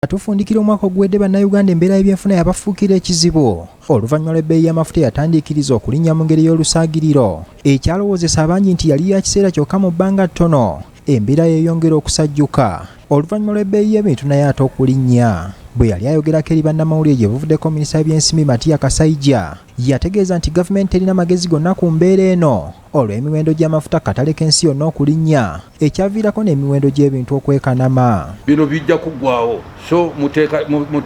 Atufundikira omwaka oguwedde bannayuganda embeera y'ebyenfuna yabafuukira ekizibu oluvannyuma lw'ebbeeyi y'amafuta yatandiikiriza okulinnya mu ngeri y'olusaagiriro ekyalowoozesa abangi nti yali ya kiseera kyokka mu bbanga ttono embeera yeeyongera okusajjuka oluvannyuma lw'ebbeeyi y'ebintu naye ate okulinnya. Bwe yali ayogerako eri bannamawulire gye buvuddeko minisita w'ebyensimbi Matiya Kasaija yategeeza nti gavumenti terina magezi gonna ku mbeera eno olw'emiwendo gy'amafuta katale k'ensi yonna okulinnya ekyaviirako n'emiwendo gy'ebintu okwekanama. Bino bijja kuggwaawo, so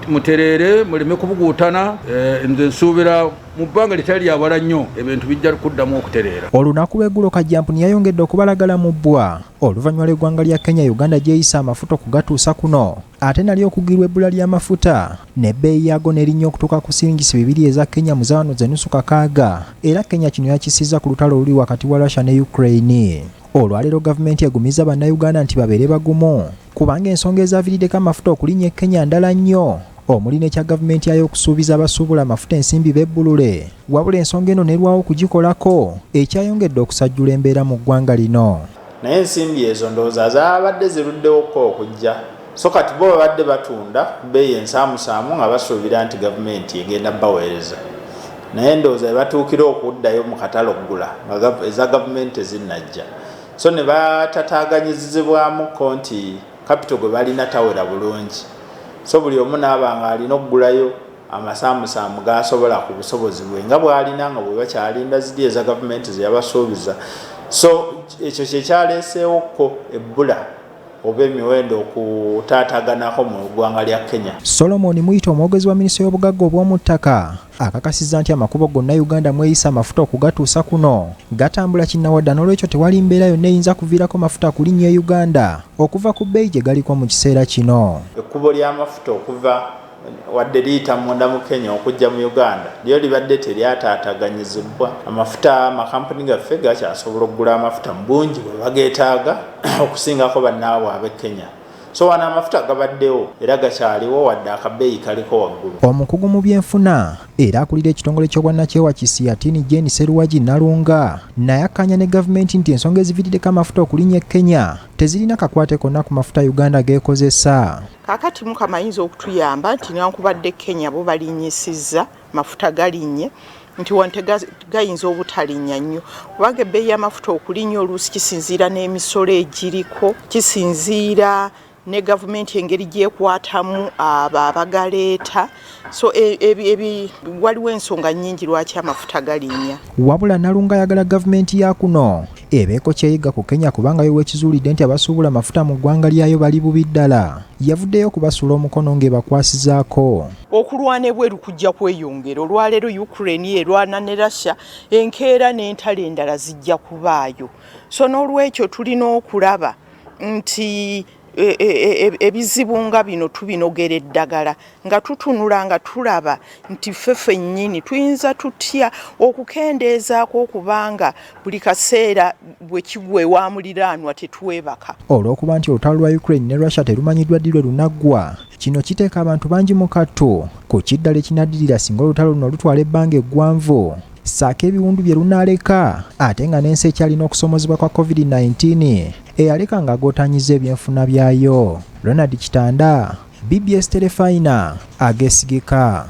mutereere muleme kubuguutana. Nze nsuubira mu bbanga litali lyawala nnyo ebintu bijja kuddamu okutereera. Olunaku lw'eggulo Kajjampuni yayongedde okubalagala mu bbwa oluvannyuma lw'eggwanga lya Kenya Uganda gyeyisa amafuta okugatuusa kuno ate nali okugirwa ebbula ly'amafuta n'ebbeeyi yaago n'erinnya okutuuka ku siringisi 2 eza Kenya mu zaawano zenusu kakaaga era Kenya kino yakisizza ku lutalo oluli wakati wa Russia ne Ukraine. Olwaleero Gavumenti Egumizza Bannayuganda nti babeere bagumu kubanga ensonga ezaaviiriddeko amafuta okulinnya Kenya ndala nnyo omuli n'ekya gavumenti yayo okusuubiza abasuubula amafuta ensimbi bebbulule wabula ensonga eno nerwawo okugikolako ekyayongedde okusajjula embeera mu ggwanga lino. Naye ensimbi ezo ndowooza zaabadde ziruddewoko okujja so kati bo babadde batunda bbeeyi ensaamusaamu nga basuubira nti gavumenti egenda baweereza naye ndowooza ebatuukira okuddayo mu katale okugula eza gavumenti ezinnajja so ne batataaganyizibwamuko nti kapito gwe balina tawera bulungi so buli omu naaba nga alina okugulayo amasaamusaamu gasobola ku busobozi bwe nga bw'alina nga bwe bakyalinda ziri eza gavumenti zeyabasuubiza so ekyo kyekyaleeseewoko ebbula oba emiwendo okutaataaganako mu ggwanga lya Kenya. Solomon Muyita omwogezi wa minisitule y'obugagga obw'omu ttaka akakasizza nti amakubo gonna Uganda mweyisa amafuta okugatuusa kuno gatambula kinnawadda n'olwekyo tewali mbeera yonna eyinza kuviirako mafuta kulinnya e Uganda okuva ku bbeeyi gye galiko mu kiseera kino. Ekkubo ly'amafuta okuva wadde liyita munda mu Kenya okujja mu Uganda lyo libadde teryataataganyizibwa. Amafuta amakampuni gaffe gakyasobola okugula amafuta mu bungi bwe bageetaaga okusingako bannaabwe ab'e Kenya. So wano amafuta gabaddewo era gakyaliwo wadde akabbeeyi kaliko waggulu. Omukugu mu byenfuna era akulira ekitongole ky'obwannakyewakisi Atini Jane Seruwagi Nalunga naye akkanya ne gavumenti nti ensonga eziviiriddeko amafuta okulinnya Kenya tezirina kakwate konna ku mafuta Uganda gekozesa. Kaakati mukamayinza okutuyamba nti newankubadde Kenya bo balinnyisizza mafuta galinnye nti wante gayinza obutalinnya nnyo kubanga ebbeeyi y'amafuta okulinnya oluusi kisinziira n'emisolo egiriko kisinziira ne gavumenti engeri gyekwatamu abagaleeta so waliwo ensonga nnyingi lwaki amafuta galinnya. Wabula Nalunga ayagala gavumenti ya kuno ebeeko kyeyiga ku Kenya kubanga yo wekizuulidde nti abasuubula amafuta mu ggwanga lyayo bali bubi ddala yavuddeyo kubasula omukono ng'ebakwasizaako. Okulwana ebweru kujja kweyongera olwaleero Ukraine erwana ne Russia enkeera n'entalo endala zijja kubaayo so n'olwekyo tulina okulaba nti ebizibu nga bino tubinogera eddagala nga tutunula nga tulaba nti ffeffe nnyini tuyinza tutya okukendeezaako okubanga buli kaseera bwe kigwa ewa muliraanwa tetwebaka. Olw'okuba nti olutalo lwa Ukraine ne Russia terumanyiddwa ddi lwe lunaggwa kino kiteeka abantu bangi mu kattu ku kiddala ekinaddirira singa olutalo luno lutwala ebbanga eggwanvu saako ebiwundu bye lunaaleka ate nga n'ensi ekyalina okusomozebwa kwa COVID-19 eyaleka ng'agootaanyizza ebyenfuna byayo. Ronald Kitanda, BBS Telefayina, ageesigika.